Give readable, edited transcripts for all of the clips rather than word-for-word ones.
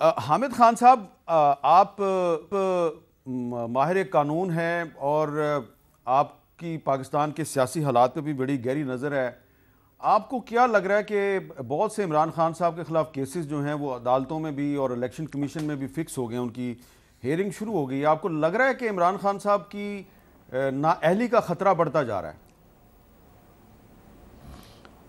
حامد خان صاحب، آپ ماہر قانون ہیں اور آپ کی پاکستان کے سیاسی حالات پہ بھی بڑی گہری نظر ہے. آپ کو کیا لگ رہا ہے کہ بہت سے عمران خان صاحب کے خلاف کیسز جو ہیں وہ عدالتوں میں بھی اور الیکشن کمیشن میں بھی فکس ہو گئے، ان کی ہیئرنگ شروع ہو گئی. آپ کو لگ رہا ہے کہ عمران خان صاحب کی نااہلی کا خطرہ بڑھتا جا رہا ہے؟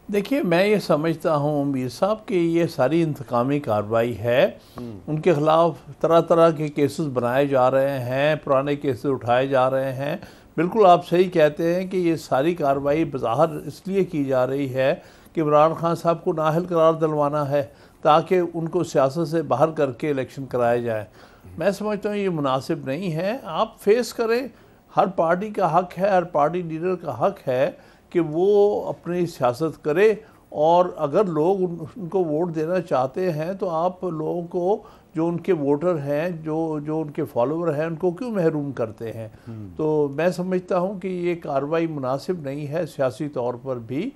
دیکھیے، میں یہ سمجھتا ہوں میر صاحب کہ یہ ساری انتقامی کارروائی ہے. ان کے خلاف طرح طرح کے کیسز بنائے جا رہے ہیں، پرانے کیسز اٹھائے جا رہے ہیں. بالکل آپ صحیح کہتے ہیں کہ یہ ساری کارروائی بظاہر اس لیے کی جا رہی ہے کہ عمران خان صاحب کو نااہل قرار دلوانا ہے تاکہ ان کو سیاست سے باہر کر کے الیکشن کرائے جائے. میں سمجھتا ہوں یہ مناسب نہیں ہے. آپ فیس کریں، ہر پارٹی کا حق ہے، ہر پارٹی لیڈر کا حق ہے کہ وہ اپنی سیاست کرے، اور اگر لوگ ان کو ووٹ دینا چاہتے ہیں تو آپ لوگوں کو، جو ان کے ووٹر ہیں، جو ان کے فالوور ہیں، ان کو کیوں محروم کرتے ہیں؟ تو میں سمجھتا ہوں کہ یہ کارروائی مناسب نہیں ہے سیاسی طور پر بھی،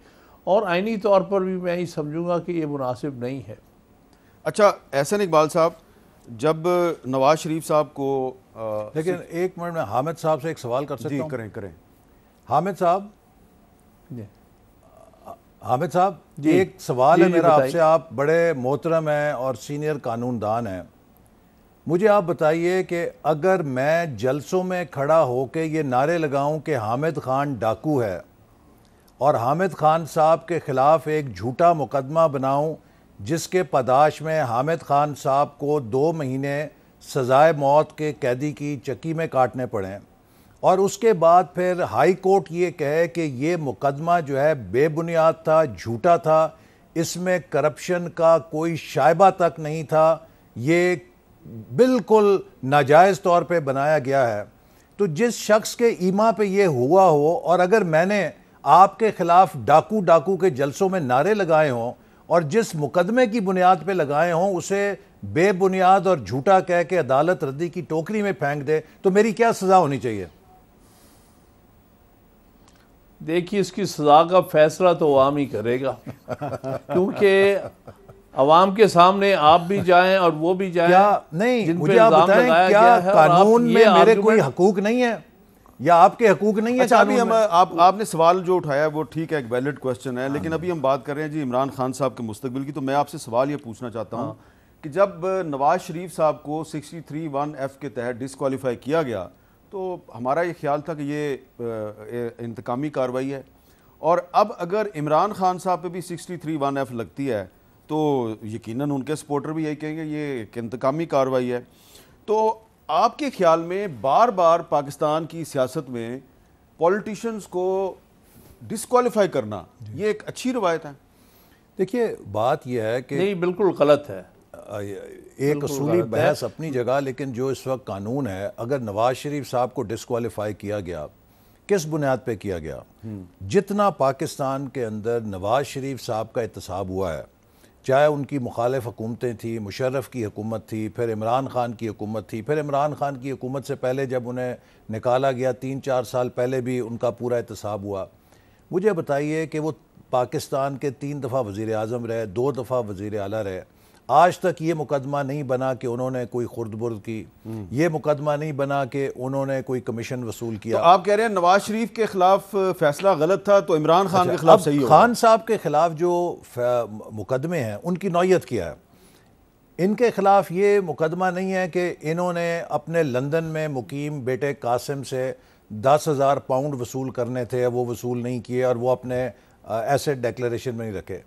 اور آئینی طور پر بھی میں یہ سمجھوں گا کہ یہ مناسب نہیں ہے. اچھا احسن اقبال صاحب، جب نواز شریف صاحب کو لیکن ایک منٹ میں حامد صاحب سے ایک سوال کر سکتا ہوں؟ کریں. حامد صاحب ایک سوال ہے میرا آپ سے. آپ بڑے محترم ہیں اور سینئر قانون دان ہیں. مجھے آپ بتائیے کہ اگر میں جلسوں میں کھڑا ہو کے یہ نعرے لگاؤں کہ حامد خان ڈاکو ہے، اور حامد خان صاحب کے خلاف ایک جھوٹا مقدمہ بناؤں جس کے پاداش میں حامد خان صاحب کو 2 مہینے سزائے موت کے قیدی کی چکی میں کاٹنے پڑیں، اور اس کے بعد پھر ہائی کورٹ یہ کہے کہ یہ مقدمہ جو ہے بے بنیاد تھا، جھوٹا تھا، اس میں کرپشن کا کوئی شائبہ تک نہیں تھا، یہ بالکل ناجائز طور پہ بنایا گیا ہے، تو جس شخص کے ایما پہ یہ ہوا ہو، اور اگر میں نے آپ کے خلاف ڈاکو کے جلسوں میں نعرے لگائے ہوں اور جس مقدمے کی بنیاد پہ لگائے ہوں اسے بے بنیاد اور جھوٹا کہہ کے عدالت ردی کی ٹوکری میں پھینک دے، تو میری کیا سزا ہونی چاہیے؟ دیکھیے، اس کی سزا کا فیصلہ تو عوام ہی کرے گا، کیونکہ عوام کے سامنے آپ بھی جائیں اور وہ بھی جائیں. کیا نہیں، مجھے آپ بتائیں کیا قانون میں میرے کوئی حقوق نہیں ہے یا آپ کے حقوق نہیں ہیں؟ اچھا، ابھی آپ نے سوال جو اٹھایا وہ ٹھیک ہے، ایک ویلڈ کوسچن ہے، لیکن ابھی ہم بات کر رہے ہیں جی عمران خان صاحب کے مستقبل کی. تو میں آپ سے سوال یہ پوچھنا چاہتا ہوں کہ جب نواز شریف صاحب کو 63(1)(f) کے تحت ڈسکوالیفائی کیا گیا تو ہمارا یہ خیال تھا کہ یہ انتقامی کارروائی ہے، اور اب اگر عمران خان صاحب پہ بھی 63(1)(f) لگتی ہے تو یقیناً ان کے سپورٹر بھی یہی کہیں گے یہ ایک انتقامی کارروائی ہے. تو آپ کے خیال میں بار بار پاکستان کی سیاست میں پولیٹیشنز کو ڈسکوالیفائی کرنا یہ ایک اچھی روایت ہے؟ دیکھیے، بات یہ ہے کہ نہیں، بالکل غلط ہے. ایک اصولی بحث اپنی جگہ، لیکن جو اس وقت قانون ہے، اگر نواز شریف صاحب کو ڈسکوالیفائی کیا گیا، کس بنیاد پہ کیا گیا؟ جتنا پاکستان کے اندر نواز شریف صاحب کا احتساب ہوا ہے، چاہے ان کی مخالف حکومتیں تھیں، مشرف کی حکومت تھی، پھر عمران خان کی حکومت تھی، پھر عمران خان کی حکومت سے پہلے جب انہیں نکالا گیا 3-4 سال پہلے بھی ان کا پورا احتساب ہوا. مجھے بتائیے کہ وہ پاکستان کے 3 دفعہ وزیر اعظم رہے، 2 دفعہ وزیر اعلیٰ رہے، آج تک یہ مقدمہ نہیں بنا کہ انہوں نے کوئی خرد برد کی، یہ مقدمہ نہیں بنا کہ انہوں نے کوئی کمیشن وصول کیا. تو آپ کہہ رہے ہیں نواز شریف کے خلاف فیصلہ غلط تھا تو عمران خان کے خلاف صحیح ہوگا؟ خان صاحب کے خلاف جو مقدمے ہیں ان کی نوعیت کیا ہے؟ ان کے خلاف یہ مقدمہ نہیں ہے کہ انہوں نے اپنے لندن میں مقیم بیٹے قاسم سے 10,000 پاؤنڈ وصول کرنے تھے، وہ وصول نہیں کیے اور وہ اپنے ایسٹ ڈیکلیریشن میں نہیں رکھے.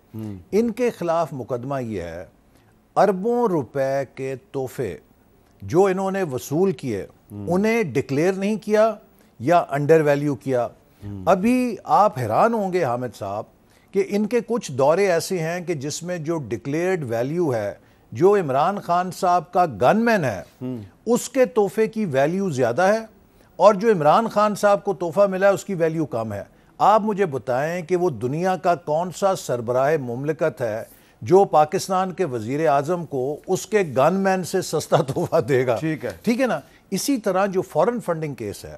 ان کے خلاف مقدمہ یہ ہے اربوں روپے کے تحفے جو انہوں نے وصول کیے انہیں ڈکلیئر نہیں کیا یا انڈر ویلیو کیا. ابھی آپ حیران ہوں گے حامد صاحب کہ ان کے کچھ دورے ایسے ہیں کہ جس میں جو ڈکلیئرڈ ویلیو ہے، جو عمران خان صاحب کا گن مین ہے اس کے تحفے کی ویلیو زیادہ ہے، اور جو عمران خان صاحب کو تحفہ ملا ہے اس کی ویلیو کم ہے. آپ مجھے بتائیں کہ وہ دنیا کا کون سا سربراہ مملکت ہے جو پاکستان کے وزیر اعظم کو اس کے گن مین سے سستا تحفہ دے گا؟ ٹھیک ہے نا. اسی طرح جو فورن فنڈنگ کیس ہے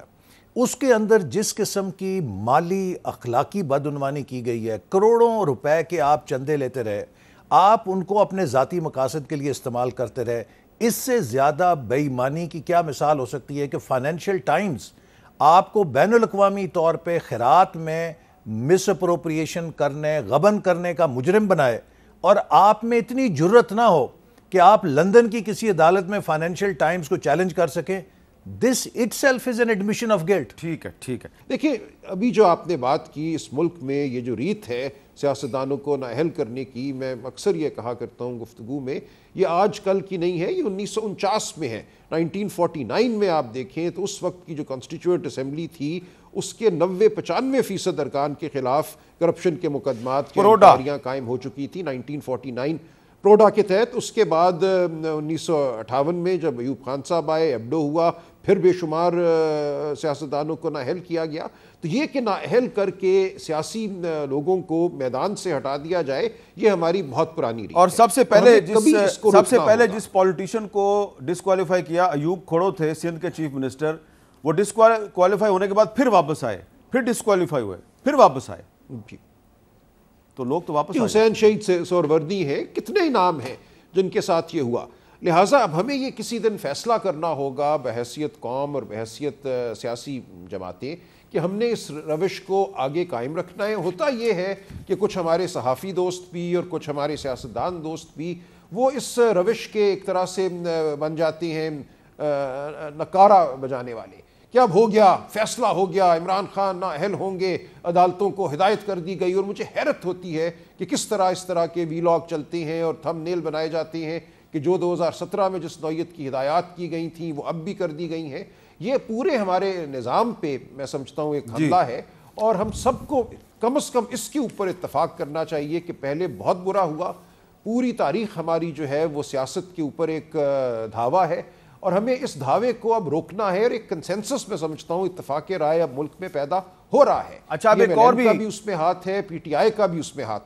اس کے اندر جس قسم کی مالی اخلاقی بدعنوانی کی گئی ہے، کروڑوں روپے کے آپ چندے لیتے رہے. آپ ان کو اپنے ذاتی مقاصد کے لیے استعمال کرتے رہے. اس سے زیادہ بے ایمانی کی کیا مثال ہو سکتی ہے کہ فائنینشیل ٹائمز آپ کو بین الاقوامی طور پہ خیرات میں مس اپروپریشن کرنے، غبن کرنے کا مجرم بنائے، اور آپ میں اتنی جرت نہ ہو کہ آپ لندن کی کسی عدالت میں فائنینشیل ٹائمز کو چیلنج کر سکیں. This it self is an admission of guilt. ٹھیک ہے ٹھیک ہے. دیکھیں ابھی جو آپ نے بات کی اس ملک میں یہ جو ریت ہے سیاستدانوں کو نااہل کرنے کی، میں اکثر یہ کہا کرتا ہوں گفتگو میں، یہ آج کل کی نہیں ہے، یہ 1949 میں ہے. 1949 میں آپ دیکھیں تو اس وقت کی جو کانسٹیٹیوئنٹ اسمبلی تھی اس کے 90-95% ارکان کے خلاف کرپشن کے مقدمات کی انکوائریاں قائم ہو چکی تھی 1949 پروڈا کے تحت. اس کے بعد 1958 میں جب ایوب خان صاحب آئے، ایبڈو ہوا، پھر بے شمار سیاستدانوں کو نااہل کیا گیا. تو یہ کہ نااہل کر کے سیاسی لوگوں کو میدان سے ہٹا دیا جائے، یہ ہماری بہت پرانی ریت ہے. اور سب سے پہلے جس پولیٹیشین کو ڈسکوالیفائی کیا ایوب کھڑو تھے، سندھ کے چیف منسٹر. وہ ڈسکوالیفائی ہونے کے بعد پھر واپس آئے، پھر ڈسکوالیفائی ہوئے، پھر واپس آئے. تو لوگ تو واپس حسین شہید سے سہروردی ہیں، کتنے نام ہیں جن کے ساتھ یہ ہوا. لہٰذا اب ہمیں یہ کسی دن فیصلہ کرنا ہوگا بحیثیت قوم اور بحیثیت سیاسی جماعتیں کہ ہم نے اس روش کو آگے قائم رکھنا ہے. ہوتا یہ ہے کہ کچھ ہمارے صحافی دوست بھی اور کچھ ہمارے سیاستدان دوست بھی وہ اس روش کے ایک طرح سے بن جاتے ہیں نکارہ بجانے والے کہ اب ہو گیا، فیصلہ ہو گیا، عمران خان نااہل ہوں گے، عدالتوں کو ہدایت کر دی گئی. اور مجھے حیرت ہوتی ہے کہ کس طرح اس طرح کے ویلاگ چلتے ہیں اور تھم نیل بنائے جاتے ہیں کہ جو 2017 میں جس نوعیت کی ہدایات کی گئی تھیں وہ اب بھی کر دی گئی ہیں. یہ پورے ہمارے نظام پہ میں سمجھتا ہوں ایک حملہ ہے، اور ہم سب کو کم از کم اس کے اوپر اتفاق کرنا چاہیے کہ پہلے بہت برا ہوا. پوری تاریخ ہماری جو ہے وہ سیاست کے اوپر ایک دھاوا ہے، اور ہمیں اس دھاوے کو اب روکنا ہے. اور ایک کنسنسس میں سمجھتا ہوں اتفاق رائے اب ملک میں پیدا ہو رہا ہے. اچھا اب ایک اور بھی اس میں ہاتھ ہے، پی ٹی آئی کا بھی اس میں ہاتھ ہے.